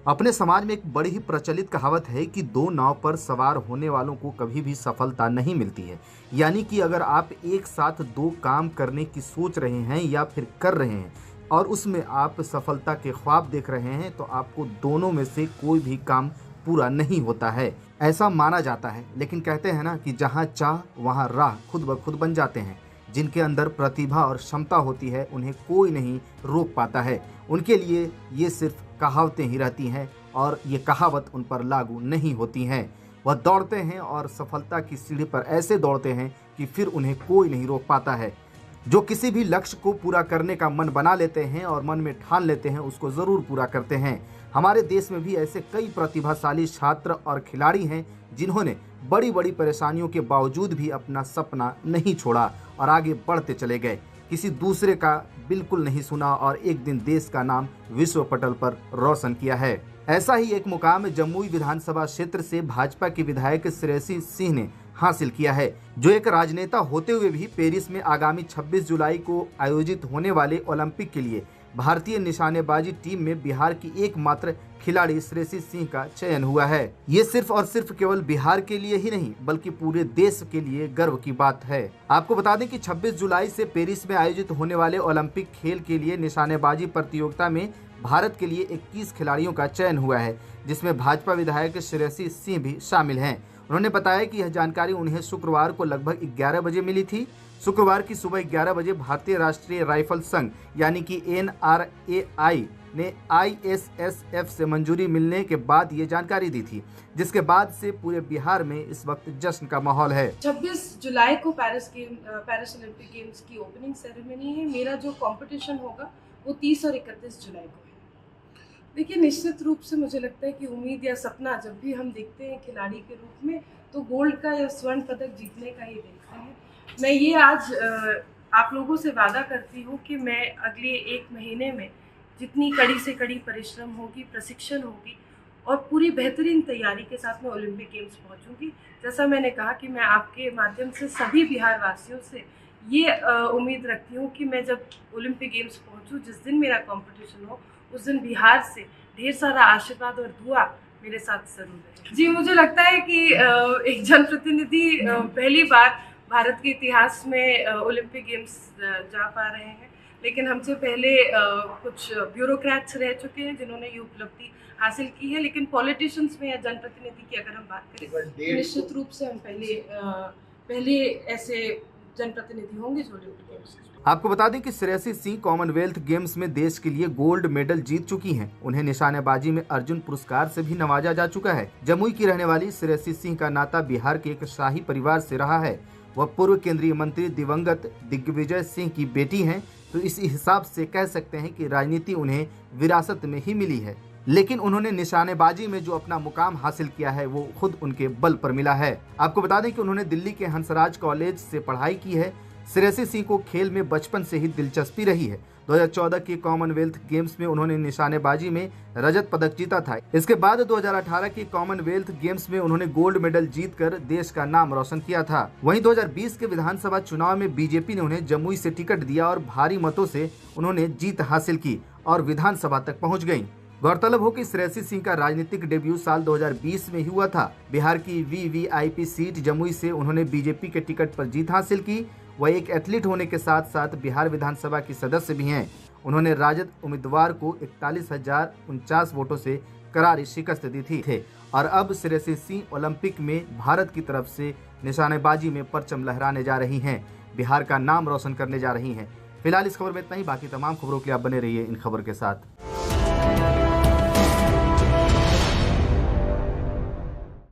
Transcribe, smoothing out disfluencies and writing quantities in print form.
अपने समाज में एक बड़ी ही प्रचलित कहावत है कि दो नाव पर सवार होने वालों को कभी भी सफलता नहीं मिलती है। यानी कि अगर आप एक साथ दो काम करने की सोच रहे हैं या फिर कर रहे हैं और उसमें आप सफलता के ख्वाब देख रहे हैं तो आपको दोनों में से कोई भी काम पूरा नहीं होता है, ऐसा माना जाता है। लेकिन कहते हैं ना कि जहाँ चाह वहाँ राह खुद ब खुद बन जाते हैं। जिनके अंदर प्रतिभा और क्षमता होती है उन्हें कोई नहीं रोक पाता है। उनके लिए ये सिर्फ कहावतें ही रहती हैं और ये कहावत उन पर लागू नहीं होती हैं। वह दौड़ते हैं और सफलता की सीढ़ी पर ऐसे दौड़ते हैं कि फिर उन्हें कोई नहीं रोक पाता है। जो किसी भी लक्ष्य को पूरा करने का मन बना लेते हैं और मन में ठान लेते हैं उसको ज़रूर पूरा करते हैं। हमारे देश में भी ऐसे कई प्रतिभाशाली छात्र और खिलाड़ी हैं जिन्होंने बड़ी बड़ी परेशानियों के बावजूद भी अपना सपना नहीं छोड़ा और आगे बढ़ते चले गए। किसी दूसरे का बिल्कुल नहीं सुना और एक दिन देश का नाम विश्व पटल पर रोशन किया है। ऐसा ही एक मुकाम जमुई विधानसभा क्षेत्र से भाजपा के विधायक श्रेयसी सिंह ने हासिल किया है, जो एक राजनेता होते हुए भी पेरिस में आगामी 26 जुलाई को आयोजित होने वाले ओलंपिक के लिए भारतीय निशानेबाजी टीम में बिहार की एकमात्र खिलाड़ी श्रेयसी सिंह का चयन हुआ है। ये सिर्फ और सिर्फ केवल बिहार के लिए ही नहीं बल्कि पूरे देश के लिए गर्व की बात है। आपको बता दें कि 26 जुलाई से पेरिस में आयोजित होने वाले ओलंपिक खेल के लिए निशानेबाजी प्रतियोगिता में भारत के लिए 21 खिलाड़ियों का चयन हुआ है, जिसमें भाजपा विधायक श्रेयसी सिंह भी शामिल हैं। उन्होंने बताया कि यह जानकारी उन्हें शुक्रवार को लगभग 11 बजे मिली थी। शुक्रवार की सुबह 11 बजे भारतीय राष्ट्रीय राइफल संघ यानी कि NRAI ने ISSF से मंजूरी मिलने के बाद ये जानकारी दी थी, जिसके बाद से पूरे बिहार में इस वक्त जश्न का माहौल है। 26 जुलाई को पेरिस ओलंपिक गेम्स की ओपनिंग सेरेमनी है। मेरा जो कंपटीशन होगा वो 30 और 31 जुलाई को है। देखिए, निश्चित रूप से मुझे लगता है कि उम्मीद या सपना जब भी हम देखते हैं खिलाड़ी के रूप में तो गोल्ड का या स्वर्ण पदक जीतने का ही देखते हैं। मैं ये आज आप लोगों से वादा करती हूँ कि मैं अगले 1 महीने में जितनी कड़ी से कड़ी परिश्रम होगी, प्रशिक्षण होगी और पूरी बेहतरीन तैयारी के साथ मैं ओलंपिक गेम्स पहुँचूँगी। जैसा मैंने कहा कि मैं आपके माध्यम से सभी बिहार वासियों से ये उम्मीद रखती हूँ कि मैं जब ओलंपिक गेम्स पहुँचूँ, जिस दिन मेरा कंपटीशन हो उस दिन बिहार से ढेर सारा आशीर्वाद और दुआ मेरे साथ जरूर है। जी, मुझे लगता है कि एक जनप्रतिनिधि पहली बार भारत के इतिहास में ओलंपिक गेम्स जा पा रहे हैं, लेकिन हमसे पहले कुछ ब्यूरोक्रेट्स रह चुके हैं जिन्होंने ये उपलब्धि हासिल की है। लेकिन पॉलिटिशियंस में या जनप्रतिनिधि की अगर हम बात करें तो निश्चित रूप से हम पहले ऐसे जनप्रतिनिधि होंगे जो ओलंपिक गेम्स। आपको बता दें कि श्रेयसी सिंह कॉमनवेल्थ गेम्स में देश के लिए गोल्ड मेडल जीत चुकी हैं। उन्हें निशानेबाजी में अर्जुन पुरस्कार से भी नवाजा जा चुका है। जमुई की रहने वाली श्रेयसी सिंह का नाता बिहार के एक शाही परिवार से रहा है। वह पूर्व केंद्रीय मंत्री दिवंगत दिग्विजय सिंह की बेटी हैं, तो इस हिसाब से कह सकते हैं कि राजनीति उन्हें विरासत में ही मिली है। लेकिन उन्होंने निशानेबाजी में जो अपना मुकाम हासिल किया है वो खुद उनके बल पर मिला है। आपको बता दें कि उन्होंने दिल्ली के हंसराज कॉलेज से पढ़ाई की है। श्रेयसी सिंह को खेल में बचपन से ही दिलचस्पी रही है। 2014 के कॉमनवेल्थ गेम्स में उन्होंने निशानेबाजी में रजत पदक जीता था। इसके बाद 2018 के कॉमनवेल्थ गेम्स में उन्होंने गोल्ड मेडल जीतकर देश का नाम रोशन किया था। वहीं 2020 के विधानसभा चुनाव में बीजेपी ने उन्हें जमुई से टिकट दिया और भारी मतों से उन्होंने जीत हासिल की और विधानसभा तक पहुँच गयी। गौरतलब हो कि श्रेयसी सिंह का राजनीतिक डेब्यू साल 2020 में हुआ था। बिहार की VVIP सीट जमुई से उन्होंने बीजेपी के टिकट पर जीत हासिल की। वह एक एथलीट होने के साथ साथ बिहार विधानसभा की सदस्य भी हैं। उन्होंने राजद उम्मीदवार को 41,049 वोटों से करारी शिकस्त दी थी और अब श्रेयसी सिंह ओलंपिक में भारत की तरफ से निशानेबाजी में परचम लहराने जा रही हैं, बिहार का नाम रोशन करने जा रही हैं। फिलहाल इस खबर में इतना ही। बाकी तमाम खबरों के लिए आप बने रहिए इन खबर के साथ।